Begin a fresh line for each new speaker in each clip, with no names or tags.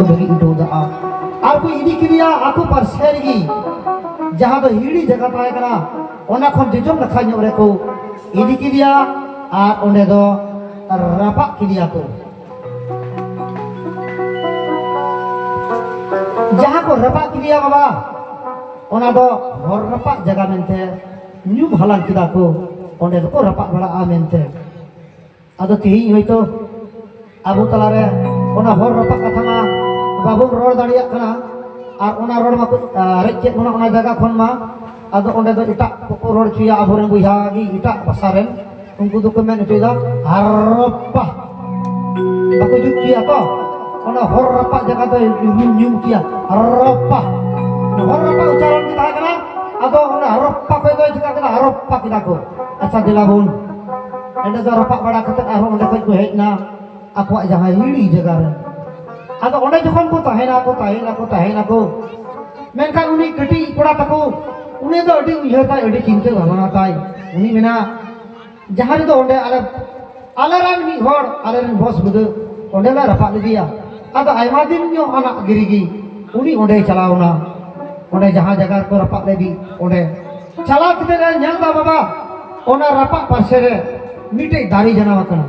lagi itu dah. Aku ini kira aku parser lagi. Jahah tu hiri jaga tahu kena. Ona kon dijom nak kanya mereka. Ini kira onde do rapak kira tu. Jahah ko rapak kira baba. Ona do hor rapak jaga mente. Nyum halang kira ko. Onde do ko rapak bala mente. Ado tihi itu Abu Talare. Ona hor rapak kata ma. Babu ror dariak kena. Ona ror ma recek ona jaga kon ma. Ado onde do itak ror cuya aboreng buiha lagi itak pasaren. Ungku dokumen itu dah harapah. Baku juki apa? Ona hor rapak jaga tu nyum kia harapah. Hor rapak ucaran kita kena. Ado ona harapah itu juga kena harapah kita ko. Asal dilabun. Anda dah rapak pada ketat arung onde ko hek na. Aku jangan hiri jaga. Ado onde jokon ko tahen aku. Menkan uni keti koda taku. Uni do adi uyhar tai adi cinta bhavana tai. Uni mena jahari do onde alaran mi hor alaran bos budu onde la rapak dia. Ado aima din nyo anak girigi. Uni onde chalauna. Onde jaha jaga ko rapak lagi onde. Chala kita nyal da baba. Ona rapak pasere mite dari jana makana.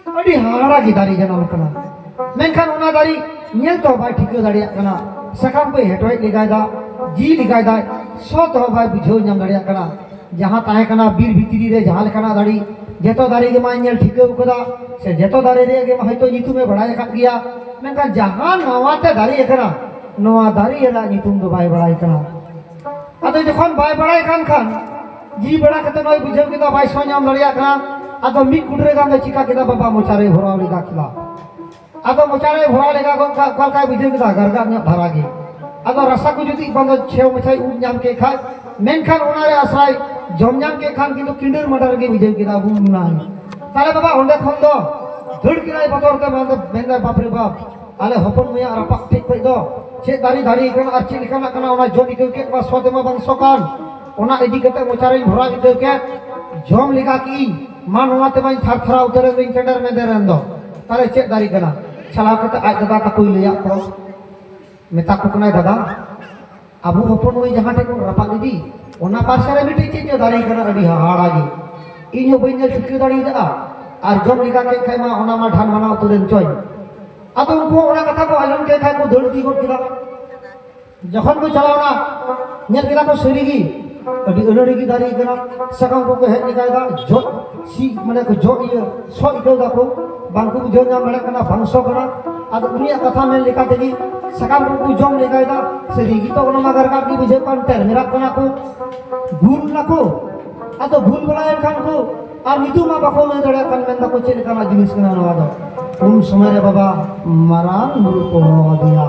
Adi hara ki dari jana makana. Menkan ona dari nyel to bai thik dariak kana. Sakam ko hetoi ligai da ji ligai da so to bai bujho nyam dariak kana. Jaha tahe kana bir bhitiri re jaha lekana dari jeto dari ge ma nyel thik koda se jeto dari re ge ma hoyto nyitum e badai kat gya. Menkan jaha nawa te dari kana noa dari ela nyitum do bai badai kana. Ado jokhon bai badai kan ji bada kate noi bujho kita bai so nyam dariak kana. Ado mik kudre ga chika kita baba mochare bhora liga khila. Atau mochare bhora lega kal kai bujhe kita garga nya dharagi ado rasa ko jodi bando cheu machai u nyam ke khai menkhan onare asai jom nyam ke khan kintu kinder madar ge bujhe kita bu nai tale baba onde khon do dhud kirai bator te bando bengar bapre bap ale hopon muya rapak tik pe do che dari kan archi likana kana ona jom ikeu ke ba swatema bang sokan ona edi kate mochare bhora ikeu ke jom liga ki manwa te bain thar thara utare ring tender me derendo tale che dari kana Salah kata ayat dada takui liak pro, meta ko kena dada, abu hopon oi jahan te ko rapak lidi, ona pasare miti cece dari kana adi hahar lagi, inyo banyak fikir dari ida, arjom liga ke kai ma ona ma dhan mana uturen coy, atau unko ona kata ko ayam ke kai ko dol di ko kira, jokhon ko chalao na, nyat kira ko serigi, adi energi dari kana, sakam ko hek liga ida, jot si mana ko jot iya, so ikau da ko. Bangku bujong yang mereka kena bangso kena, atau dunia kata mereka tadi sekarang bujong mereka itu sedikit tu kena magar kaki bujong panter merak kena aku, bul aku, atau bul belayan kan aku, itu mah bakal menjadikan benda kucing kena jenis kena ada. Semuanya baba marang muruko dia,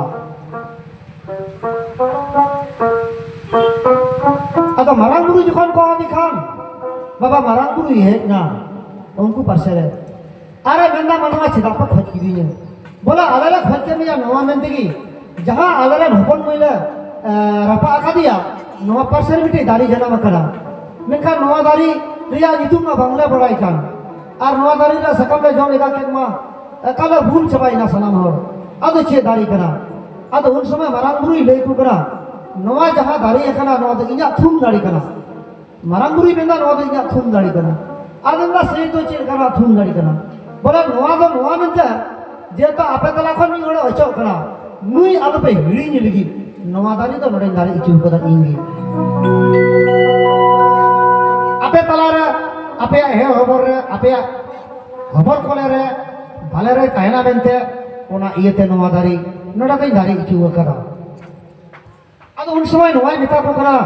atau marang muru juga kau dikan, baba marang muru iya na, ungku pasal. Are benda manwa chida pa khoj kirinya bola alala khoj ke miya nawa mente gi jaha alala hopon moila rapa akadia nawa pasar mite dari jana makara menka nawa dari riya nitum ma bangla badai kan ar nawa dari la sakam le jom lega ke ma kala bhul chabai na sanam hor ado che dari kana ado un samay marang buri lei ku kana nawa jaha dari ekana nawa de inya thum dari kana marang buri benda nawa de inya thum dari kana adanda sei to che kana thum dari kana bola noa minta dia tu apa telakon ni orang acok kena nui apa pe hiri ni lagi noa tadi tu orang dari itu pada ini apa telara apa ya hobor kolere balere kahena bente ona iya te noa dari noda kai dari itu kena ado un samay noa minta ko kena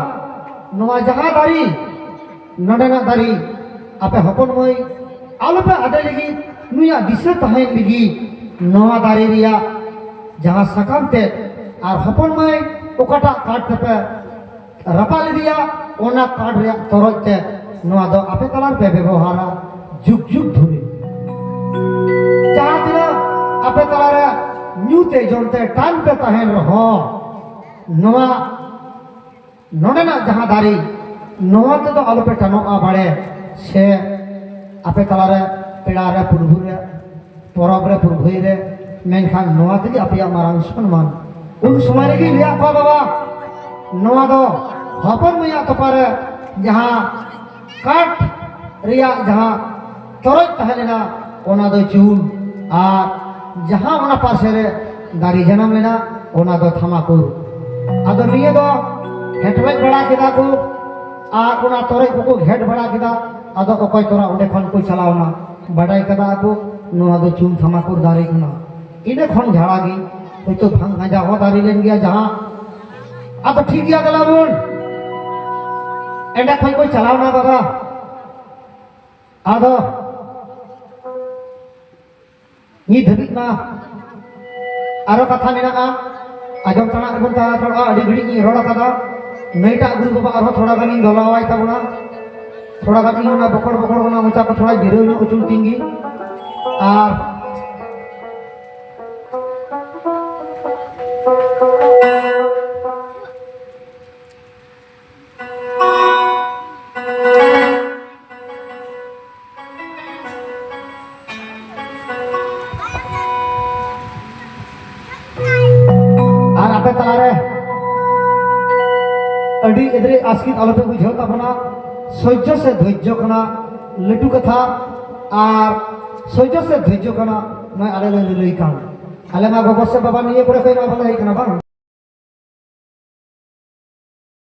noa jaga dari noda nak dari apa hopon moi alupa ada lagi nuya bisa tahen lagi noa dari dia jangan sakam te ar hopon mai okata kaat tepe rapal dia ona kaat ria toroj te noa do ape kalar pe bebohara juk dhuri jahan dina ape kalar nyute jonte tan pe tahen roho noa nodena jahan dari noa te do alupe tanoa bade se ape kalar pedare purvure porab re purvure मेनखान नोआ तेगे आपया मारांग सम्मान उन समय रेगी लिया को बाबा नोआ दो हपन मैया तोपारे जहां काट रिया जहां तोरज तहलेना ओना दो चून और जहां ओना पासे रे दारी जन्म लेना ओना दो थमाकुर आदो निये दो हेटवेट बड़ा किदा को और ओना तोरे को घेट बड़ा किदा आदो ओकय तोरा ओंडे खन को चलावना बड़ाई कदा को नोआ दो चून थमाकुर दारी कुना इने खन झाड़ागी कोई तो भांग गांजा हो दारी लेन गया जहां अब ठीक गया गला बोल एंडा कोई चलावना बाबा आदो नी धबित ना आरो कथा मेना आजम तना बन ता थोड़ा अड़ी घड़ी की रोड़ा कदा नईटा गुरु बाबा आरो थोड़ा गानी दलावाय ताबना थोड़ा गानी ना बकड़ बकड़ ना मुचा को थोड़ा जिरो नो उचुल तिंगी और अड़ी इधरे आस्कित आलोपे बुझाव ताबना सह्य से धैर्य कना लटू कथा और सह्य से धैर्य कना मैं आले ले लई कान आले मा गोगो से बाबा निये करे कोई मा भले कना बा